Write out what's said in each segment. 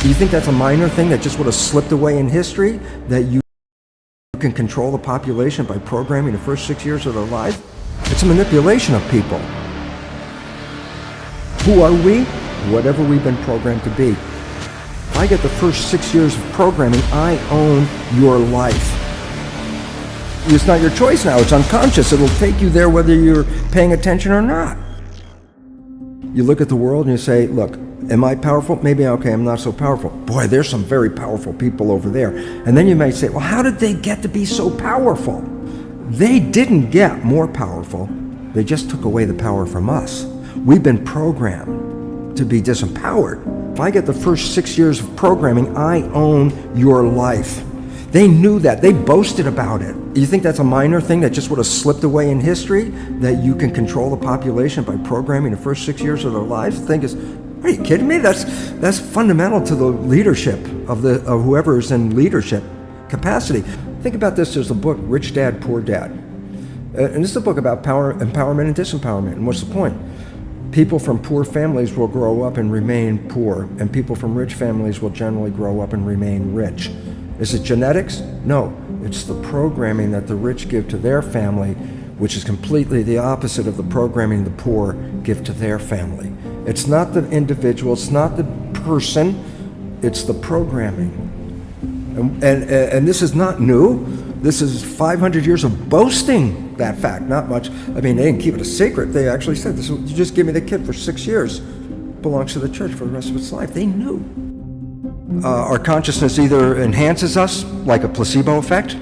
Do you think that's a minor thing that just would have slipped away in history? That you can control the population by programming the first 6 years of their life? It's a manipulation of people. Who are we? Whatever we've been programmed to be. If I get the first 6 years of programming, I own your life. It's not your choice now, it's unconscious. It'll take you there whether you're paying attention or not. You look at the world and you say, look, am I powerful? Maybe, okay, I'm not so powerful. Boy, there's some very powerful people over there. And then you may say, well, how did they get to be so powerful? They didn't get more powerful. They just took away the power from us. We've been programmed to be disempowered. If I get the first 6 years of programming, I own your life. They knew that. They boasted about it. You think that's a minor thing that just would have slipped away in history? That you can control the population by programming the first 6 years of their lives? The thing is, are you kidding me? That's fundamental to the leadership of whoever's in leadership capacity. Think about this. There's a book, Rich Dad, Poor Dad. And this is a book about power, empowerment, and disempowerment. And what's the point? People from poor families will grow up and remain poor, and people from rich families will generally grow up and remain rich. Is it genetics? No. It's the programming that the rich give to their family, which is completely the opposite of the programming the poor give to their family. It's not the individual, it's not the person, it's the programming. And this is not new. This is 500 years of boasting that fact, not much. I mean, they didn't keep it a secret. They actually said, this, you just give me the kid for 6 years, belongs to the church for the rest of its life. They knew. Our consciousness either enhances us, like a placebo effect,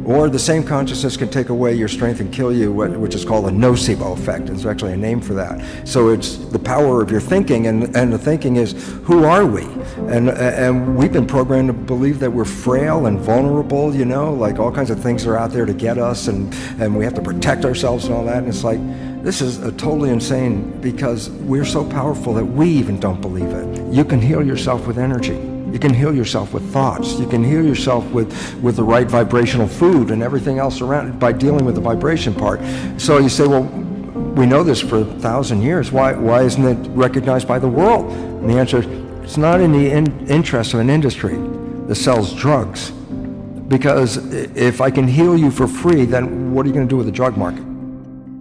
or the same consciousness can take away your strength and kill you, which is called a nocebo effect. There's actually a name for that. So it's the power of your thinking, and the thinking is, who are we? And we've been programmed to believe that we're frail and vulnerable, you know, like all kinds of things are out there to get us, and we have to protect ourselves and all that. And it's like, this is totally insane, because we're so powerful that we even don't believe it. You can heal yourself with energy. You can heal yourself with thoughts. You can heal yourself with the right vibrational food and everything else around it by dealing with the vibration part. So you say, well, we know this for 1,000 years. Why isn't it recognized by the world? And the answer is, it's not in the interest of an industry that sells drugs. Because if I can heal you for free, then what are you going to do with the drug market?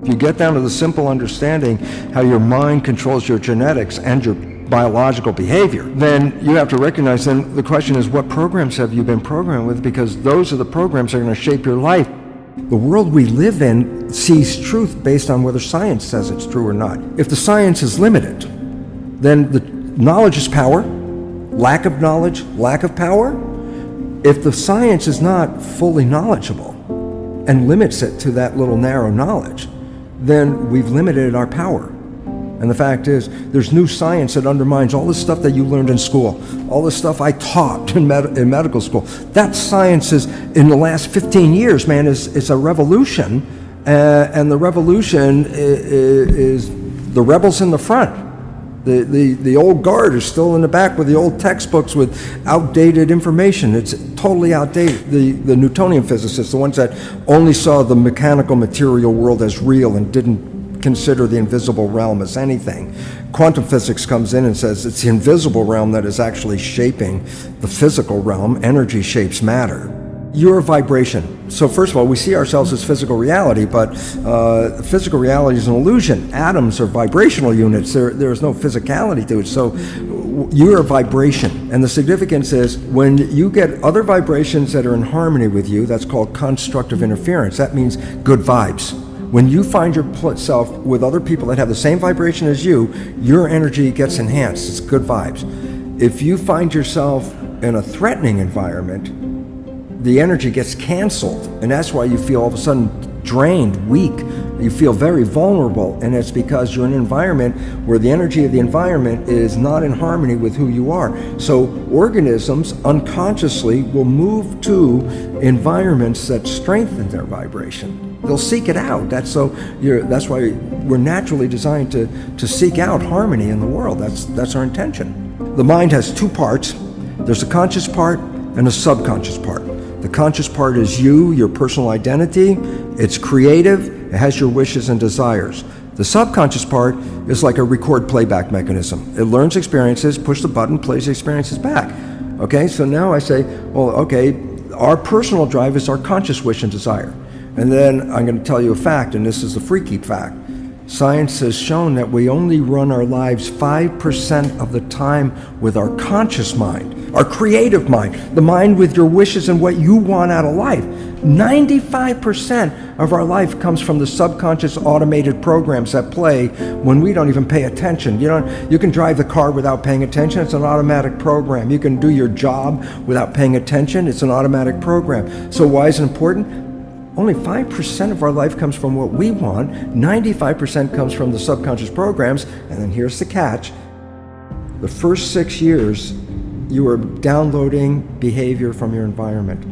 If you get down to the simple understanding how your mind controls your genetics and your biological behavior, then you have to recognize, then the question is, what programs have you been programmed with? Because those are the programs that are going to shape your life. The world we live in sees truth based on whether science says it's true or not. If the science is limited, then the knowledge is power. Lack of knowledge, lack of power. If the science is not fully knowledgeable and limits it to that little narrow knowledge, then we've limited our power. And the fact is, there's new science that undermines all the stuff that you learned in school, all the stuff I taught in medical school. That science is, in the last 15 years, man, is a revolution. And the revolution is the rebels in the front. The old guard is still in the back with the old textbooks with outdated information. It's totally outdated. The Newtonian physicists, the ones that only saw the mechanical material world as real and didn't consider the invisible realm as anything. Quantum physics comes in and says it's the invisible realm that is actually shaping the physical realm. Energy shapes matter. You're a vibration. So first of all, we see ourselves as physical reality, but physical reality is an illusion. Atoms are vibrational units. There is no physicality to it. So you're a vibration. And the significance is, when you get other vibrations that are in harmony with you, that's called constructive interference. That means good vibes. When you find yourself with other people that have the same vibration as you, your energy gets enhanced. It's good vibes. If you find yourself in a threatening environment, the energy gets canceled, and that's why you feel all of a sudden drained, weak. You feel very vulnerable, and it's because you're in an environment where the energy of the environment is not in harmony with who you are. So organisms unconsciously will move to environments that strengthen their vibration. They'll seek it out. That's why we're naturally designed to seek out harmony in the world. That's our intention. The mind has two parts. There's a conscious part and a subconscious part. The conscious part is you, your personal identity. It's creative. It has your wishes and desires. The subconscious part is like a record playback mechanism. It learns experiences, push the button, plays the experiences back. Okay, so now I say, well, okay, our personal drive is our conscious wish and desire. And then I'm going to tell you a fact, and this is a freaky fact. Science has shown that we only run our lives 5% of the time with our conscious mind, our creative mind, the mind with your wishes and what you want out of life. 95% of our life comes from the subconscious automated programs that play when we don't even pay attention. You can drive the car without paying attention. It's an automatic program. You can do your job without paying attention. It's an automatic program. So why is it important? Only 5% of our life comes from what we want. 95% comes from the subconscious programs. And then here's the catch. The first 6 years, you are downloading behavior from your environment.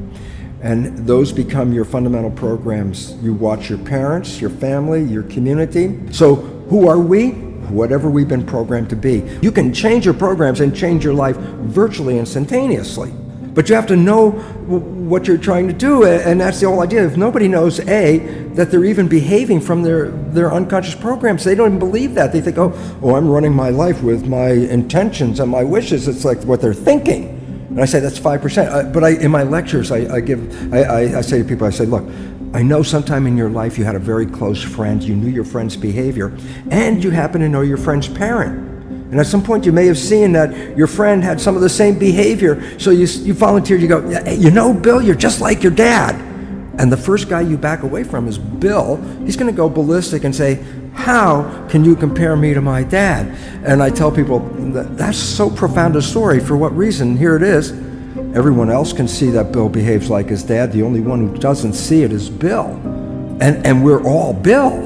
And those become your fundamental programs. You watch your parents, your family, your community. So who are we? Whatever we've been programmed to be. You can change your programs and change your life virtually instantaneously. But you have to know what you're trying to do, and that's the whole idea. If nobody knows, that they're even behaving from their unconscious programs, they don't even believe that. They think, oh, I'm running my life with my intentions and my wishes. It's like what they're thinking. And I say that's 5%. But in my lectures, I say to people, I say, look, I know sometime in your life you had a very close friend, you knew your friend's behavior, and you happen to know your friend's parent. And at some point you may have seen that your friend had some of the same behavior, so you volunteered, you go, you know, Bill, you're just like your dad. And the first guy you back away from is Bill. He's going to go ballistic and say, how can you compare me to my dad? And I tell people, that's so profound a story. For what reason? Here it is. Everyone else can see that Bill behaves like his dad. The only one who doesn't see it is Bill. And we're all Bill,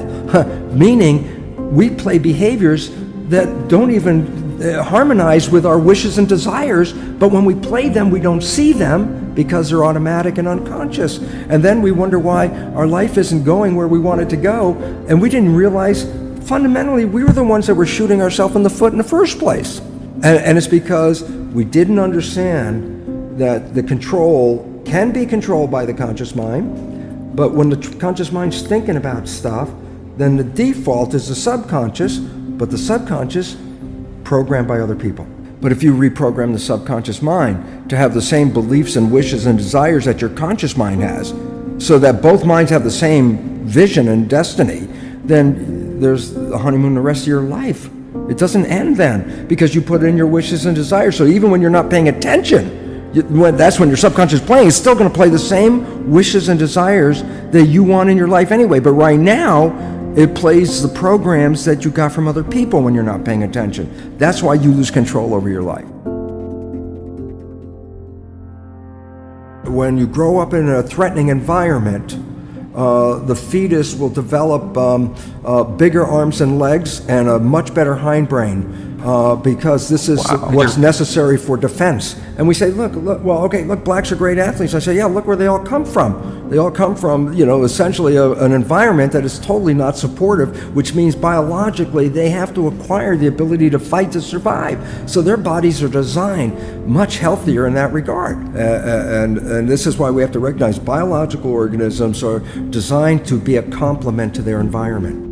meaning we play behaviors that don't even harmonize with our wishes and desires, but when we play them, we don't see them because they're automatic and unconscious. And then we wonder why our life isn't going where we want it to go, and we didn't realize fundamentally we were the ones that were shooting ourselves in the foot in the first place. And it's because we didn't understand that the control can be controlled by the conscious mind, but when the conscious mind's thinking about stuff, then the default is the subconscious, but the subconscious programmed by other people. But if you reprogram the subconscious mind to have the same beliefs and wishes and desires that your conscious mind has, so that both minds have the same vision and destiny, then there's a honeymoon the rest of your life. It doesn't end then, because you put in your wishes and desires. So even when you're not paying attention, that's when your subconscious is playing. It's still going to play the same wishes and desires that you want in your life anyway. But right now, it plays the programs that you got from other people when you're not paying attention. That's why you lose control over your life. When you grow up in a threatening environment, the fetus will develop bigger arms and legs and a much better hindbrain because this is what's necessary for defense. And we say, look, blacks are great athletes. I say, yeah, look where they all come from. They all come from, essentially an environment that is totally not supportive, which means biologically they have to acquire the ability to fight to survive. So their bodies are designed much healthier in that regard. And this is why we have to recognize biological organisms are designed to be a complement to their environment.